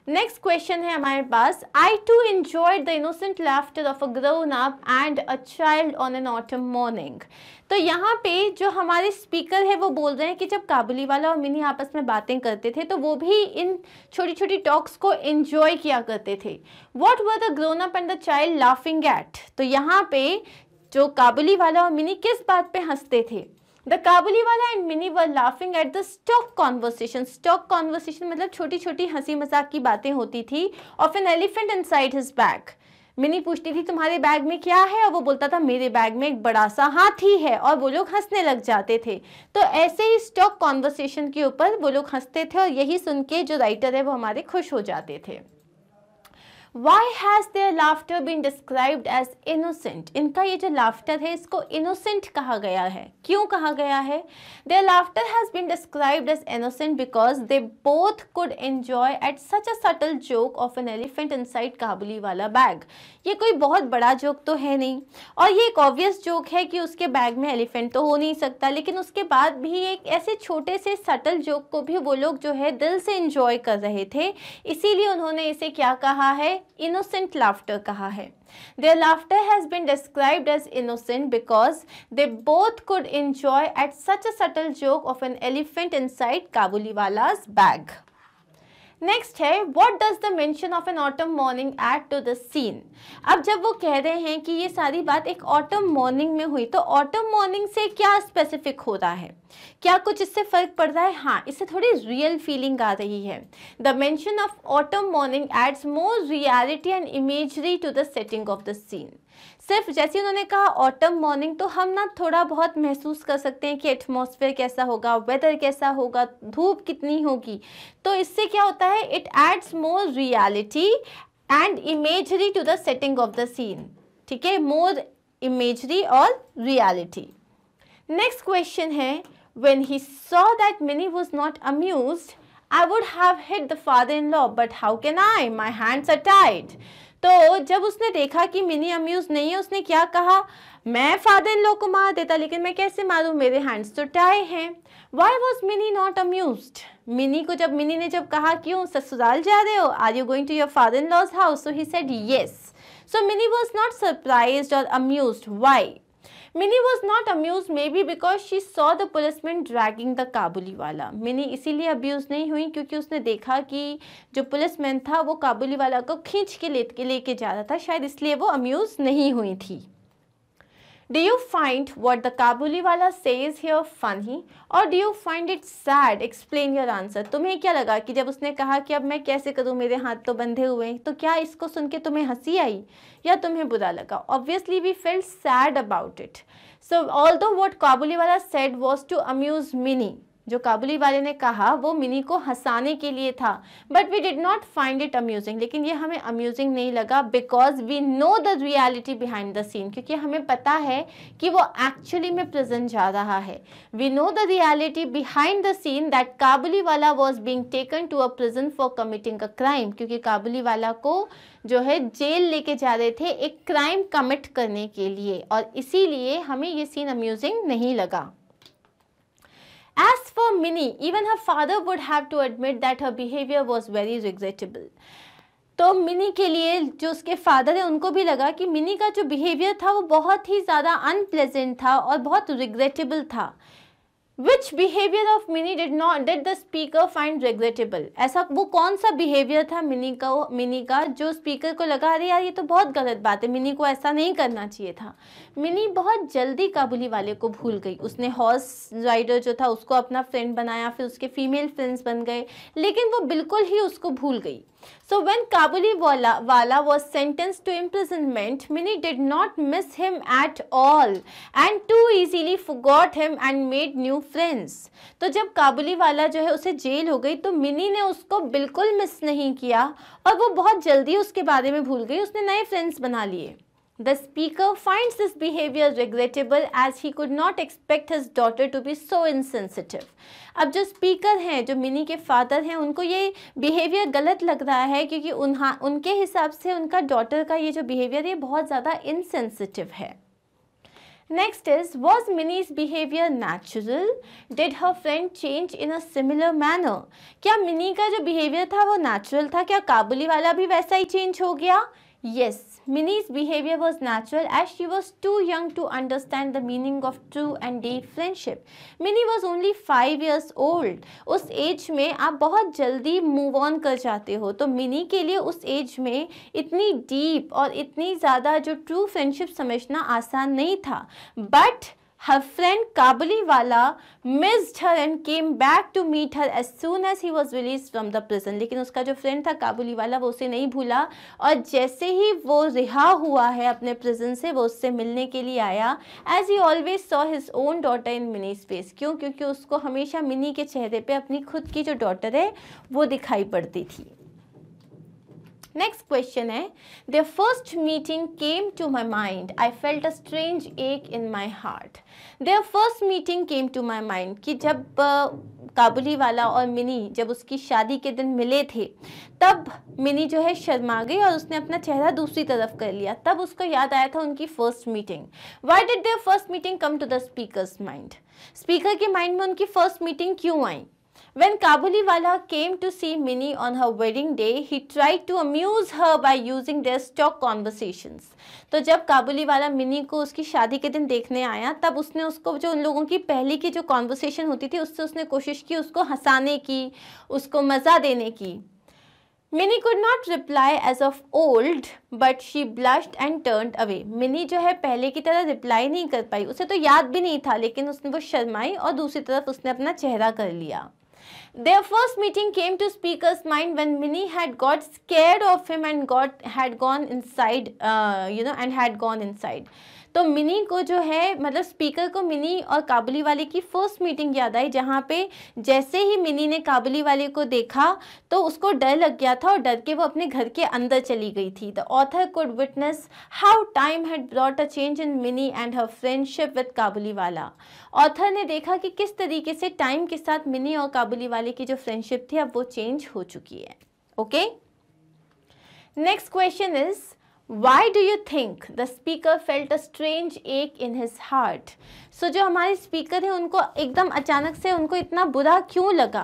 नेक्स्ट क्वेश्चन है हमारे पास, I too enjoyed the innocent laughter of a grown up and a child on an autumn morning. तो यहाँ पे जो हमारे स्पीकर है वो बोल रहे हैं कि जब काबुली वाला और मिनी आपस में बातें करते थे तो वो भी इन छोटी छोटी टॉक्स को एंजॉय किया करते थे। What were the grown up and the child laughing at? तो यहाँ पे जो काबुली वाला और मिनी किस बात पे हंसते थे? द काबुली वाला and mini were laughing at the stock conversation. Stock conversation मतलब छोटी छोटी हंसी मजाक की बातें होती थी। Of an elephant inside his bag. Mini पूछती थी तुम्हारे बैग में क्या है और वो बोलता था मेरे बैग में एक बड़ा सा हाथी है, और वो लोग हंसने लग जाते थे। तो ऐसे ही स्टॉक कॉन्वर्सेशन के ऊपर वो लोग हंसते थे और यही सुन के जो राइटर है वो हमारे खुश हो जाते थे। Why has their laughter been described as innocent? इनका ये जो laughter है इसको innocent कहा गया है। क्यों कहा गया है? Their laughter has been described as innocent because they both could enjoy at such a subtle joke of an elephant inside काबुली वाला बैग। ये कोई बहुत बड़ा जोक तो है नहीं और ये एक ऑब्वियस जोक है कि उसके बैग में एलिफेंट तो हो नहीं सकता, लेकिन उसके बाद भी एक ऐसे छोटे से सटल जोक को भी वो लोग जो है दिल से एंजॉय कर रहे थे, इसीलिए उन्होंने इसे क्या कहा है? इनोसेंट लाफ्टर कहा है। Their laughter has been described as innocent because they both could enjoy at such a subtle joke of an elephant inside Kabuliwala's bag. Next है, what does the mention of an autumn morning add to the scene? अब जब वो कह रहे हैं कि ये सारी बात एक ऑटम मॉर्निंग में हुई, तो ऑटम मॉर्निंग से क्या स्पेसिफिक हो रहा है? क्या कुछ इससे फर्क पड़ रहा है? हाँ, इससे थोड़ी रियल फीलिंग आ रही है। The mention of autumn morning adds more reality and imagery to the setting of the scene. सिर्फ जैसे उन्होंने कहा ऑटम मॉर्निंग, तो हम ना थोड़ा बहुत महसूस कर सकते हैं कि एटमॉस्फेयर कैसा होगा, वेदर कैसा होगा, धूप कितनी होगी। तो इससे क्या होता है? It adds more reality and imagery to the setting of the scene. ठीक है, मोर इमेजरी और रियलिटी। नेक्स्ट क्वेश्चन है, when he saw that Minnie was not amused, I would have hit the father-in-law, but how can I? My hands are tied. तो जब उसने देखा कि mini amuse नहीं है, उसने क्या कहा, मैं फादर इन लॉ को मार देता, लेकिन मैं कैसे मारूं, मेरे हैंड्स तो टाई हैं। Why was Mini not amused? Mini ने जब कहा क्यों ससुराल जा रहे हो, are you going to your father in law's house, so he said yes. So Minnie was not surprised or amused. Why? Minnie was not amused maybe because she saw the policeman dragging the Kabuliwala. Mini इसीलिए abuse नहीं हुई क्योंकि उसने देखा कि जो policeman था वो काबुलीवाला को खींच के लेके जा रहा था, शायद इसलिए वो अम्यूज नहीं हुई थी. Do you find what the Kabuliwala says here funny or do you find it sad? Explain your answer. तुम्हें क्या लगा कि जब उसने कहा कि अब मैं कैसे करूँ, मेरे हाथ तो बंधे हुए हैं, तो क्या इसको सुन के तुम्हें हंसी आई या तुम्हें बुरा लगा? Obviously we felt sad about it. So although what Kabuliwala said was to amuse Minnie, जो काबुली वाले ने कहा वो मिनी को हंसाने के लिए था, but we did not find it amusing, लेकिन ये हमें अम्यूजिंग नहीं लगा because we know the reality behind the scene, क्योंकि हमें पता है कि वो एक्चुअली में प्रेजेंट जा रहा है. We know the reality behind the scene that Kabuliwala was being taken to a prison for committing a crime, क्योंकि काबुली वाला को जो है जेल लेके जा रहे थे एक क्राइम कमिट करने के लिए, और इसीलिए हमें ये सीन अम्यूजिंग नहीं लगा. As for Minnie, even her father would have to admit that her behavior was very regrettable. तो मिनी के लिए जो उसके फादर है उनको भी लगा कि मिनी का जो बिहेवियर था वो बहुत ही ज़्यादा अनप्लेजेंट था और बहुत रिग्रेटेबल था. Which behavior of Minnie did the speaker find regrettable? ऐसा वो कौन सा बिहेवियर था मिनी का जो स्पीकर को लगा अरे यार ये तो बहुत गलत बात है, मिनी को ऐसा नहीं करना चाहिए था. मिनी बहुत जल्दी काबुली वाले को भूल गई. उसने हॉर्स राइडर जो था उसको अपना फ्रेंड बनाया, फिर उसके फीमेल फ्रेंड्स बन गए, लेकिन वो बिल्कुल ही उसको भूल गई. So when Kabuliwala was sentenced to imprisonment, Minnie did not miss him at all and too easily forgot him and made new friends. तो जब काबुलीवाला जो है उसे जेल हो गई तो मिनी ने उसको बिल्कुल मिस नहीं किया और वो बहुत जल्दी उसके बारे में भूल गई, उसने नए फ्रेंड्स बना लिए. The speaker finds this behavior regrettable as he could not expect his daughter to be so insensitive. अब जो स्पीकर हैं, जो मिनी के फादर हैं, उनको ये बिहेवियर गलत लग रहा है क्योंकि उनके हिसाब से उनका डॉटर का ये जो बिहेवियर है बहुत ज़्यादा इनसेंसिटिव है. Next is, was Minnie's behavior natural? Did her friend change in a similar manner? क्या मिनी का जो बिहेवियर था वो नेचुरल था? क्या काबुली वाला भी वैसा ही चेंज हो गया? Yes, Minnie's behavior was natural as she was too young to understand the meaning of true and deep friendship. Minnie was only 5 years old. उस एज में आप बहुत जल्दी मूव ऑन कर जाते हो, तो मिनी के लिए उस एज में इतनी डीप और इतनी ज़्यादा जो ट्रू फ्रेंडशिप समझना आसान नहीं था. But her friend Kabuliwala missed her and came back to meet her as soon as he was released from the prison. लेकिन उसका जो फ्रेंड था काबुलीवाला वो उसे नहीं भूला और जैसे ही वो रिहा हुआ है अपने प्रिजन से वो उससे मिलने के लिए आया. as he always saw his own daughter in Minnie's face. क्यों? क्योंकि उसको हमेशा मिनी के चेहरे पे अपनी खुद की जो डॉटर है वो दिखाई पड़ती थी. Next question है, their first meeting came to my mind. I felt a strange ache in my heart. Their first meeting came to my mind कि जब काबुलीवाला और मिनी जब उसकी शादी के दिन मिले थे तब मिनी जो है शर्मा गई और उसने अपना चेहरा दूसरी तरफ कर लिया. तब उसको याद आया था उनकी first meeting. Why did their first meeting come to the speaker's mind? Speaker के माइंड में उनकी फर्स्ट मीटिंग क्यों आई? When Kabuliwala came to see Minnie on her wedding day, he tried to amuse her by using their stock conversations. तो जब Kabuliwala mini को उसकी शादी के दिन देखने आया तब उसने उसको जो उन लोगों की पहली की जो कॉन्वर्सेशन होती थी उससे उसने कोशिश की उसको हंसाने की, उसको मज़ा देने की. Minnie could not reply as of old, but she blushed and turned away. Mini जो है पहले की तरह रिप्लाई नहीं कर पाई, उसे तो याद भी नहीं था लेकिन उसने वो शर्माई और दूसरी तरफ उसने अपना चेहरा कर लिया. Their first meeting came to speaker's mind when Minnie had got scared of him and had gone inside, and had gone inside. तो मिनी को जो है मतलब स्पीकर को मिनी और काबुली वाले की फर्स्ट मीटिंग याद आई जहाँ पे जैसे ही मिनी ने काबुली वाले को देखा तो उसको डर लग गया था और डर के वो अपने घर के अंदर चली गई थी. The author could witness how time had brought a change in Mini and her friendship with Kabuliwala. Author ने देखा कि किस तरीके से टाइम के साथ मिनी और काबुली वाले की जो फ्रेंडशिप थी अब वो चेंज हो चुकी है. Okay. Next question is Why do you think the speaker felt a strange ache in his heart? So जो हमारे स्पीकर हैं उनको एकदम अचानक से उनको इतना बुरा क्यों लगा?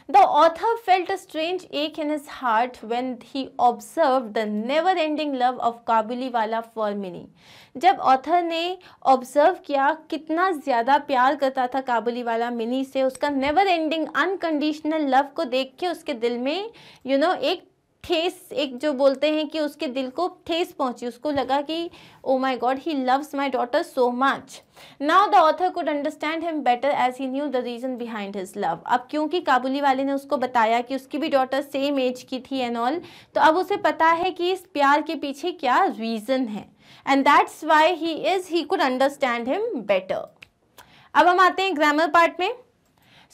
The author felt a strange ache in his heart when he observed the never-ending love of Kabuliwala for Minnie. जब ऑथर ने ऑब्जर्व किया कितना ज़्यादा प्यार करता था काबुलीवाला मिनी से, उसका नेवर एंडिंग अनकंडीशनल लव को देख के उसके दिल में एक ठेस, एक जो बोलते हैं कि उसके दिल को ठेस पहुंची, उसको लगा कि oh my god he loves my daughter so much. Now the author could understand him better as he knew the reason behind his love. अब क्योंकि काबुली वाले ने उसको बताया कि उसकी भी डॉटर सेम एज की थी एंड ऑल, तो अब उसे पता है कि इस प्यार के पीछे क्या रीजन है, and that's why he could understand him better. अब हम आते हैं ग्रामर पार्ट में.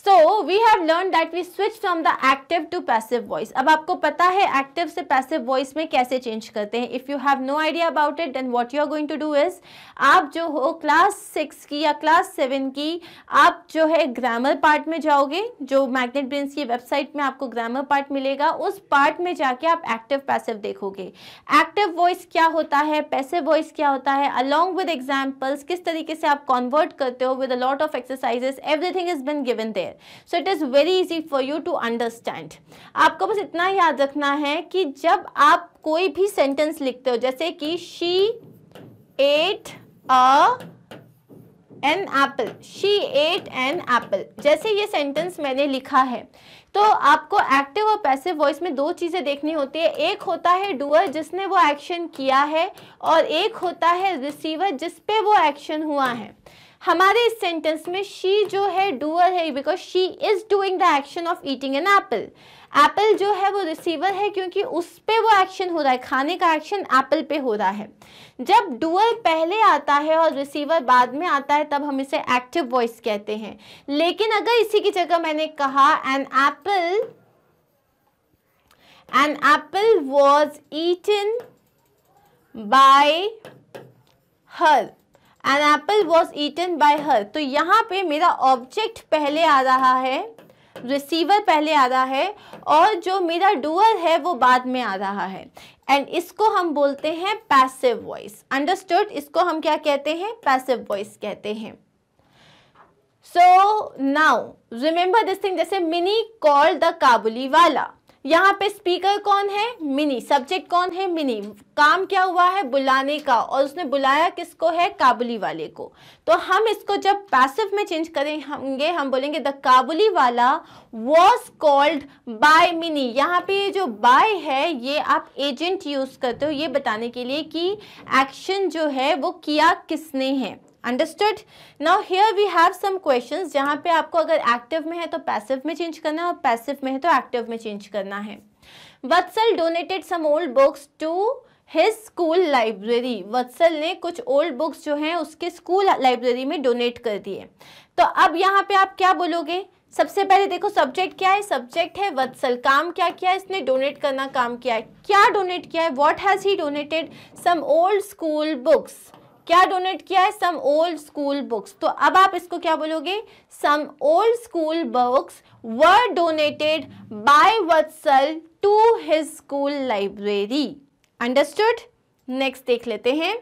So we have learned that we switch from the active to passive voice. अब आपको पता है active से passive voice में कैसे change करते हैं. If you have no idea about it, then what you are going to do is, आप जो हो क्लास 6 की या क्लास 7 की, आप जो है ग्रामर पार्ट में जाओगे, जो मैग्नेट ब्रेन्स की वेबसाइट में आपको ग्रामर पार्ट मिलेगा, उस पार्ट में जाके आप एक्टिव पैसिव देखोगे. एक्टिव वॉइस क्या होता है, पैसिव वॉइस क्या होता है, अलॉन्ग विद एग्जाम्पल्स किस तरीके से आप कन्वर्ट करते हो, with a lot of exercises, everything is been given there. So it is very easy for you to understand. आपको बस इतना याद रखना है कि जब आप कोई भी सेंटेंस लिखते हो, जैसे कि she ate an apple, she ate an apple, जैसे ये सेंटेंस मैंने लिखा है, तो आपको एक्टिव और पैसिव वॉइस में दो चीज़ें देखनी होती है. एक होता है डूअर जिसने वो एक्शन किया है, और एक होता है रिसीवर जिस पे वो एक्शन हुआ है. हमारे इस सेंटेंस में शी जो है डूअर है, because she is doing the action of eating an apple. Apple जो है वो रिसीवर है क्योंकि उस पे वो एक्शन हो रहा है, खाने का एक्शन एप्पल पे हो रहा है. जब डूअर पहले आता है और रिसीवर बाद में आता है तब हम इसे एक्टिव वॉइस कहते हैं. लेकिन अगर इसी की जगह मैंने कहा an apple was eaten by her, An apple was eaten by her, तो यहाँ पे मेरा ऑब्जेक्ट पहले आ रहा है, रिसीवर पहले आ रहा है, और जो मेरा डूअर है वो बाद में आ रहा है, एंड इसको हम बोलते हैं पैसिव वॉइस. अंडरस्टूड? इसको हम क्या कहते हैं? पैसिव वॉइस कहते हैं. So now remember this thing, जैसे मिनी कॉल्ड द काबुली वाला, यहाँ पे स्पीकर कौन है? मिनी. सब्जेक्ट कौन है? मिनी. काम क्या हुआ है? बुलाने का, और उसने बुलाया किसको है? काबुली वाले को. तो हम इसको जब पैसिव में चेंज करेंगे, हम बोलेंगे the Kabuliwala was called by mini. यहाँ पे ये जो बाय है ये आप एजेंट यूज करते हो ये बताने के लिए कि एक्शन जो है वो किया किसने है. Understood? Now here we have some questions जहाँ पे आपको अगर एक्टिव में है तो पैसिव में चेंज करना है, और पैसिव में है तो एक्टिव में चेंज करना है. Vatsal donated some old books to his school library. Vatsal ने कुछ ओल्ड बुक्स जो हैं उसके स्कूल लाइब्रेरी में डोनेट कर दिए. तो अब यहाँ पे आप क्या बोलोगे? सबसे पहले देखो सब्जेक्ट क्या है? सब्जेक्ट है वत्सल. काम क्या किया? इसने डोनेट करना काम किया है. क्या डोनेट किया है? What has he donated? Some old school books. क्या डोनेट किया है? Some old school books. तो अब आप इसको क्या बोलोगे? Some old school books were donated by Vatsal to his school library. Understood? Next देख लेते हैं.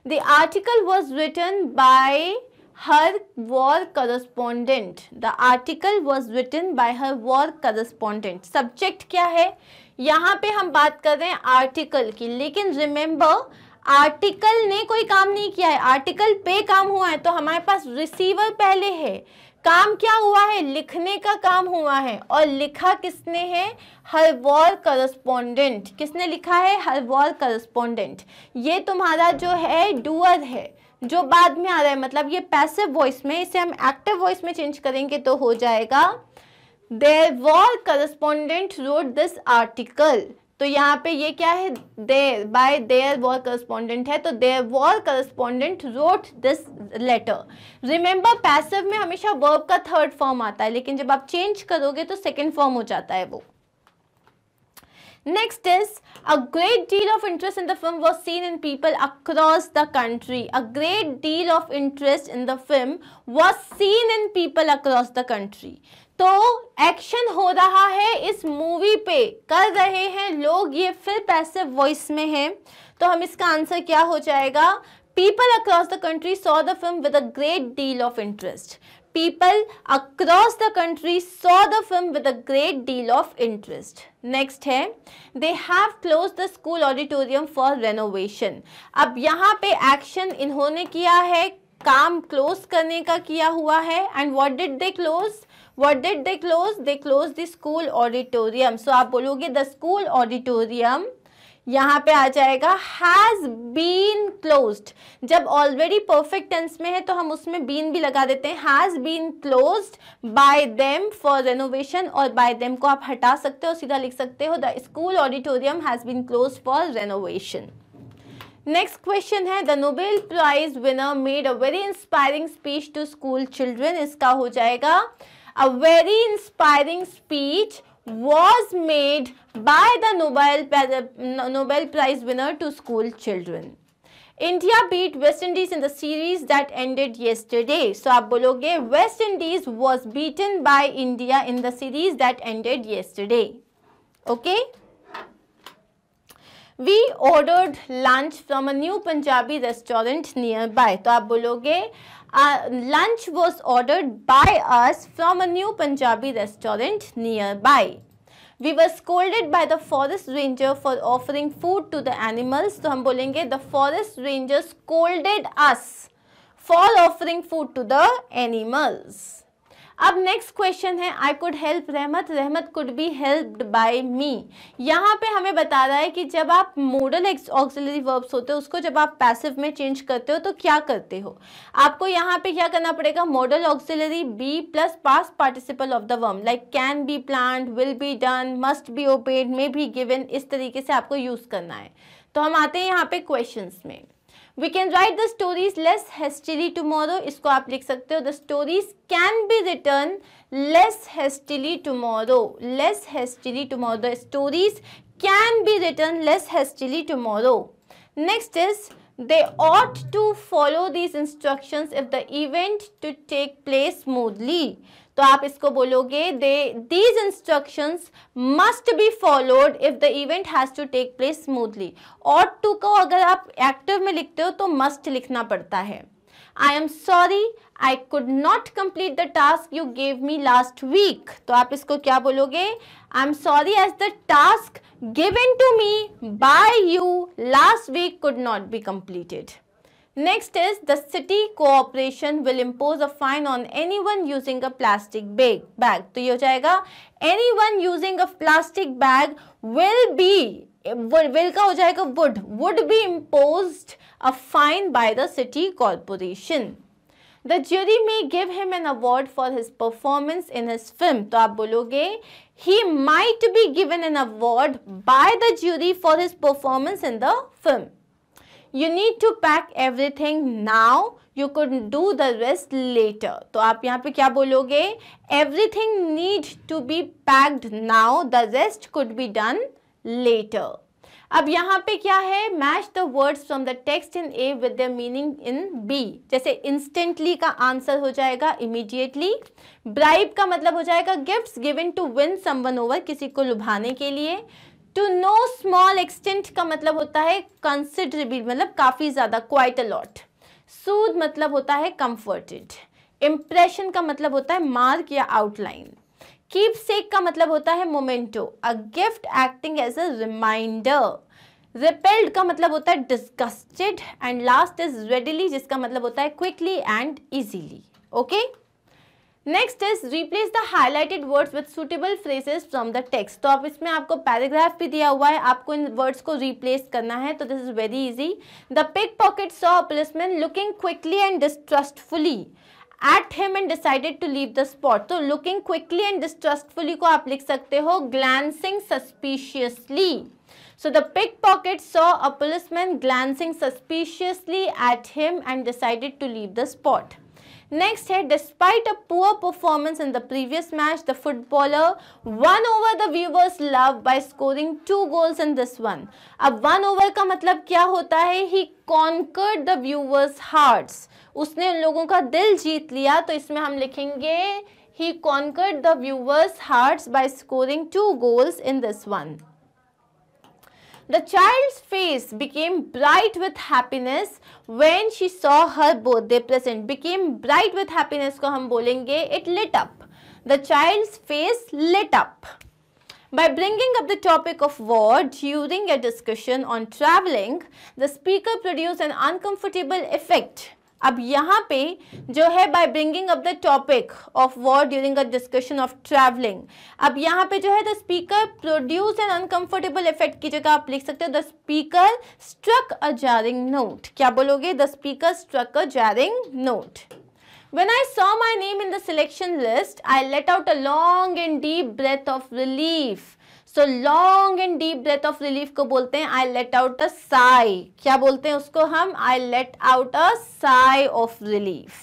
The article was written by her war correspondent. The article was written by her war correspondent. Subject क्या है? यहाँ पे हम बात कर रहे हैं आर्टिकल की, लेकिन रिमेंबर आर्टिकल ने कोई काम नहीं किया है, आर्टिकल पे काम हुआ है, तो हमारे पास रिसीवर पहले है. काम क्या हुआ है? लिखने का काम हुआ है, और लिखा किसने है? हर वॉर करस्पॉन्डेंट. किसने लिखा है? हर वॉर करस्पॉन्डेंट. ये तुम्हारा जो है डूअर है जो बाद में आ रहा है, मतलब ये पैसिव वॉइस में. इसे हम एक्टिव वॉइस में चेंज करेंगे तो हो जाएगा their war correspondent wrote this article. तो यहाँ पे ये क्या है? Their, by their war correspondent है, तो their war correspondent wrote this letter. Remember passive में हमेशा वर्ब का थर्ड फॉर्म आता है, लेकिन जब आप चेंज करोगे तो सेकंड फॉर्म हो जाता है वो. Next is a great deal of interest in the film was seen in people across the country. A great deal of interest in the film was seen in people across the country. तो action हो रहा है इस movie पे, कर रहे हैं लोग, ये फिर पैसिव वॉइस में है, तो हम इसका आंसर क्या हो जाएगा? People across the country saw the film with a great deal of interest. People across the country saw the film with a great deal of interest. Next है, they have closed the school auditorium for renovation. अब यहाँ पे action इन्होंने किया है, काम close करने का किया हुआ है, and what did they close? What did they close? They closed the school auditorium. So आप बोलोगे the school auditorium, यहाँ पे आ जाएगा has been closed. जब ऑलरेडी परफेक्ट टेंस में है तो हम उसमें been भी लगा देते हैं. has been closed by them for renovation, और by them को आप हटा सकते हो, सीधा लिख सकते हो the school auditorium has been closed for renovation. Next question है, the Nobel Prize winner made a very inspiring speech to school children. इसका हो जाएगा a very inspiring speech was made by the Nobel Prize winner to school children. India beat West Indies in the series that ended yesterday. So आप बोलोगे West Indies was beaten by India in the series that ended yesterday. Okay? We ordered lunch from a new Punjabi restaurant nearby. तो आप बोलोगे lunch was ordered by us from a new Punjabi restaurant nearby. We were scolded by the forest ranger for offering food to the animals. तो हम बोलेंगे the forest ranger scolded us for offering food to the animals. अब next question है, I could help रहमत, रहमत could be helped bye मी. यहाँ पे हमें बता रहा है कि जब आप मॉडल ऑक्सिलरी वर्ब्स होते हैं उसको जब आप पैसिव में चेंज करते हो तो क्या करते हो. आपको यहाँ पे क्या करना पड़ेगा, modal auxiliary be plus past participle of the verb, like can be planned, will be done, must be obeyed, may be given, इस तरीके से आपको यूज करना है. तो हम आते हैं यहाँ पे क्वेश्चंस में. We can write the stories less hastily tomorrow. इसको आप लिख सकते हो the stories can be written less hastily tomorrow. Less hastily tomorrow. The stories can be written less hastily tomorrow. Next is they ought to follow these instructions if the event to take place smoothly. तो आप इसको बोलोगे these instructions must be followed if the event has to take place smoothly. ought to को अगर आप active में लिखते हो तो must लिखना पड़ता है. I am sorry I could not complete the task you gave me last week. तो आप इसको क्या बोलोगे, I am sorry as the task given to me by you last week could not be completed. Next is the city corporation will impose a fine on anyone using a plastic bag. तो ये हो जाएगा anyone using a plastic bag will का हो जाएगा would be imposed a fine by the city corporation. The jury may give him an award for his performance in his film. तो आप बोलोगे he might be given an award by the jury for his performance in the film. You need to pack everything now. You could do the rest later. तो आप यहाँ पे क्या बोलोगे, everything need to be packed now. The rest could be done later. अब यहाँ पे क्या है, match the words from the text in A with their meaning in B. जैसे instantly का आंसर हो जाएगा immediately. bribe का मतलब हो जाएगा gifts given to win someone over, किसी को लुभाने के लिए. To no small extent का मतलब होता है considerably, मतलब काफ़ी ज़्यादा, quite a lot. Soothe मतलब होता है comforted. Impression का मतलब होता है mark या outline. Keepsake का मतलब होता है memento, a gift acting as a reminder. Repelled का मतलब होता है disgusted, and last is readily जिसका मतलब होता है quickly and easily. Okay? Next is replace the highlighted words with suitable phrases from the text. तो अब इसमें आपको पैराग्राफ भी दिया हुआ है, आपको इन वर्ड्स को रिप्लेस करना है. तो this is very easy. The pickpocket saw a policeman looking quickly and distrustfully at him and decided to leave the spot. तो लुकिंग क्विकली एंड डिस्ट्रस्टफुली को आप लिख सकते हो glancing suspiciously. So the pickpocket saw a policeman glancing suspiciously at him and decided to leave the spot. Next है despite a poor performance in the previous match the footballer won over the viewers love by scoring 2 goals in this one. अब 1 over का मतलब क्या होता है? He conquered the viewers hearts, उसने उन लोगों का दिल जीत लिया, तो इसमें हम लिखेंगे he conquered the viewers hearts by scoring 2 goals in this one. The child's face became bright with happiness when she saw her birthday present. Became bright with happiness को हम बोलेंगे it lit up. The child's face lit up. By bringing up the topic of war during a discussion on traveling, the speaker produced an uncomfortable effect. अब यहाँ पे जो है by bringing up the topic of war during a discussion of traveling, अब यहाँ पे जो है the speaker produce an uncomfortable effect की जगह आप लिख सकते हो the speaker struck a jarring note। क्या बोलोगे? The speaker struck a jarring note. When I saw my name in the selection list, I let out a long and deep breath of relief. So long and deep breath of relief को बोलते हैं I let out a sigh। क्या बोलते हैं उसको हम? I let out a sigh of relief.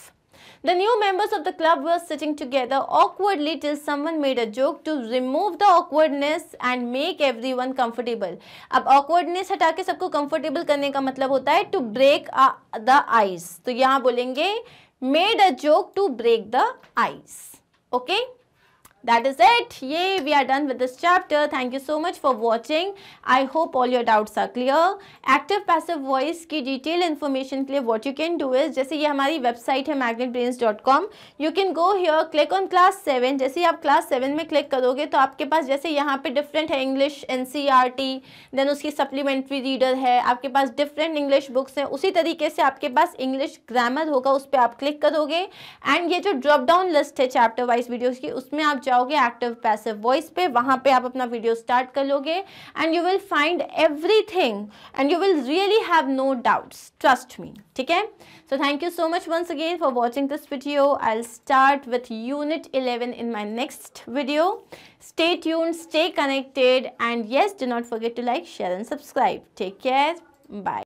The new members of the club were sitting together awkwardly till someone made a joke to remove the awkwardness and make everyone comfortable. अब awkwardness हटा के सबको comfortable करने का मतलब होता है to break the ice। तो यहाँ बोलेंगे made a joke to break the ice. Okay? That is it. Yay, we are done with this chapter. Thank you so much for watching. I hope all your doubts are clear. Active passive voice की detail information के लिए what you can do is, जैसे ये हमारी website है magnetbrains.com, you can go here, click on class 7। जैसे ही आप class 7 में click करोगे तो आपके पास जैसे यहाँ पे different है English NCERT, then उसकी supplementary reader है, आपके पास different English books हैं, उसी तरीके से आपके पास English grammar होगा, उस पर आप click करोगे and ये जो drop down list है chapter wise videos की, उसमें आप जाओगे एक्टिव पैसिव वॉइस पे, वहां पे आप अपना वीडियो स्टार्ट कर लोगे and you will find everything and you will really have no doubts, trust me. ठीक है, so thank you so much once again for watching this video. I will start with unit 11 in my next video. Stay tuned, stay connected, and yes, do not forget to like, share and subscribe. Take care. Bye.